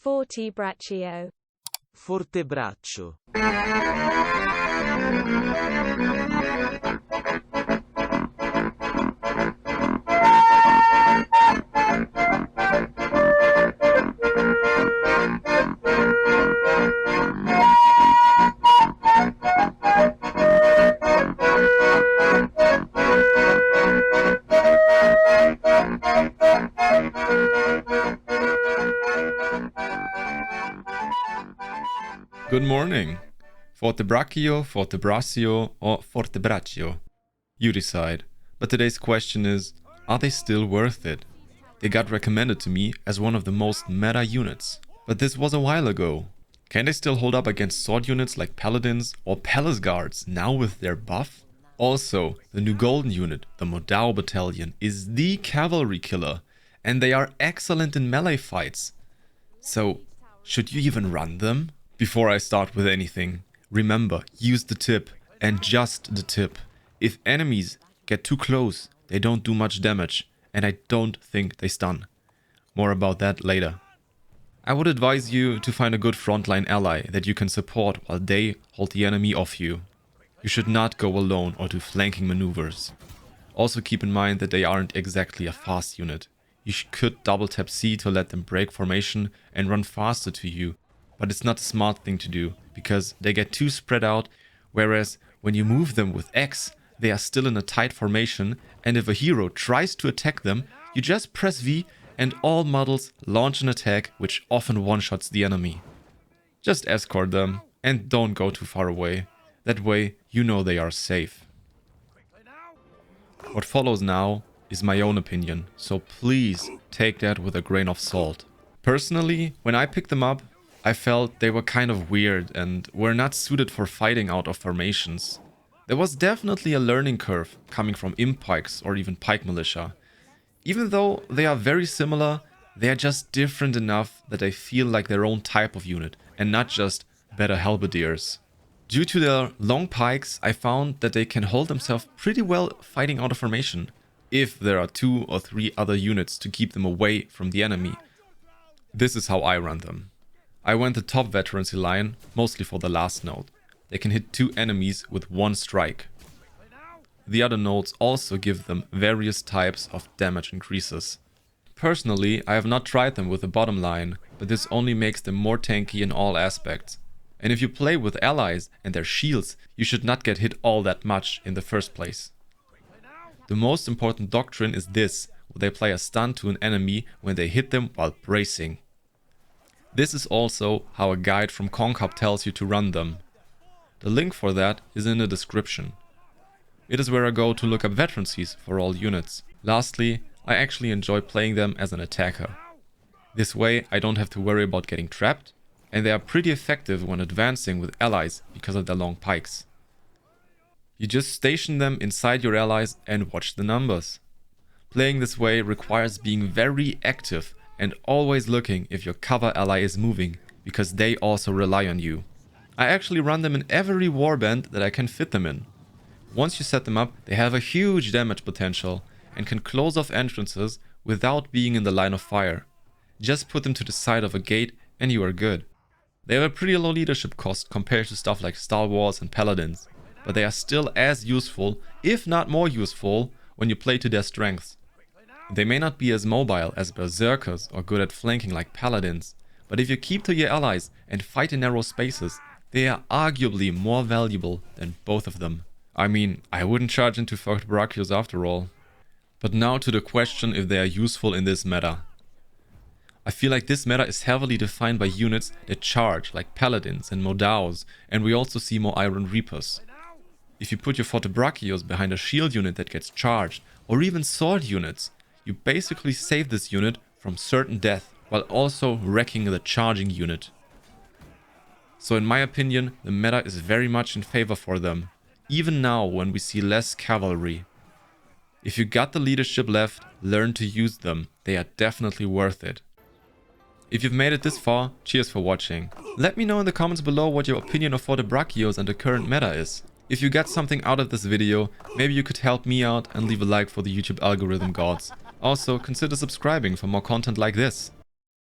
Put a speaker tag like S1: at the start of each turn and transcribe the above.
S1: Fortabraccio.
S2: Fortabraccio.
S3: Good morning. Fortabraccio, Fortabraccio, or Fortabraccio. You decide. But today's question is, are they still worth it? They got recommended to me as one of the most meta units. But this was a while ago. Can they still hold up against sword units like paladins or palace guards now with their buff? Also, the new golden unit, the Modao battalion, is the cavalry killer, and they are excellent in melee fights. So, should you even run them? Before I start with anything, remember, use the tip, and just the tip. If enemies get too close, they don't do much damage, and I don't think they stun. More about that later. I would advise you to find a good frontline ally that you can support while they hold the enemy off you. You should not go alone or do flanking maneuvers. Also keep in mind that they aren't exactly a fast unit. You could double tap C to let them break formation and run faster to you. But it's not a smart thing to do, because they get too spread out, whereas when you move them with X, they are still in a tight formation, and if a hero tries to attack them, you just press V and all models launch an attack which often one-shots the enemy. Just escort them, and don't go too far away. That way, you know they are safe. What follows now is my own opinion, so please take that with a grain of salt. Personally, when I picked them up, I felt they were kind of weird and were not suited for fighting out of formations. There was definitely a learning curve coming from imp pikes or even pike militia. Even though they are very similar, they are just different enough that they feel like their own type of unit and not just better halberdiers. Due to their long pikes, I found that they can hold themselves pretty well fighting out of formation, if there are 2 or 3 other units to keep them away from the enemy. This is how I run them. I went the top veterancy line, mostly for the last node. They can hit 2 enemies with 1 strike. The other nodes also give them various types of damage increases. Personally, I have not tried them with the bottom line, but this only makes them more tanky in all aspects. And if you play with allies and their shields, you should not get hit all that much in the first place. The most important doctrine is this, where they apply a stun to an enemy when they hit them while bracing. This is also how a guide from Conquerors tells you to run them. The link for that is in the description. It is where I go to look up veterancies for all units. Lastly, I actually enjoy playing them as an attacker. This way I don't have to worry about getting trapped, and they are pretty effective when advancing with allies because of their long pikes. You just station them inside your allies and watch the numbers. Playing this way requires being very active and always looking if your cover ally is moving, because they also rely on you. I actually run them in every warband that I can fit them in. Once you set them up, they have a huge damage potential and can close off entrances without being in the line of fire. Just put them to the side of a gate and you are good. They have a pretty low leadership cost compared to stuff like Star Wars and Paladins, but they are still as useful, if not more useful, when you play to their strengths. They may not be as mobile as berserkers or good at flanking like paladins, but if you keep to your allies and fight in narrow spaces, they are arguably more valuable than both of them. I mean, I wouldn't charge into Fortabraccios after all. But now to the question if they are useful in this meta. I feel like this meta is heavily defined by units that charge, like paladins and Modaos, and we also see more Iron Reapers. If you put your Fortabraccios behind a shield unit that gets charged, or even sword units, you basically save this unit from certain death while also wrecking the charging unit. So in my opinion, the meta is very much in favor for them, even now when we see less cavalry. If you got the leadership left, learn to use them, they are definitely worth it. If you've made it this far, cheers for watching. Let me know in the comments below what your opinion of Fortabraccios and the current meta is. If you got something out of this video, maybe you could help me out and leave a like for the YouTube algorithm gods. Also, consider subscribing for more content like this.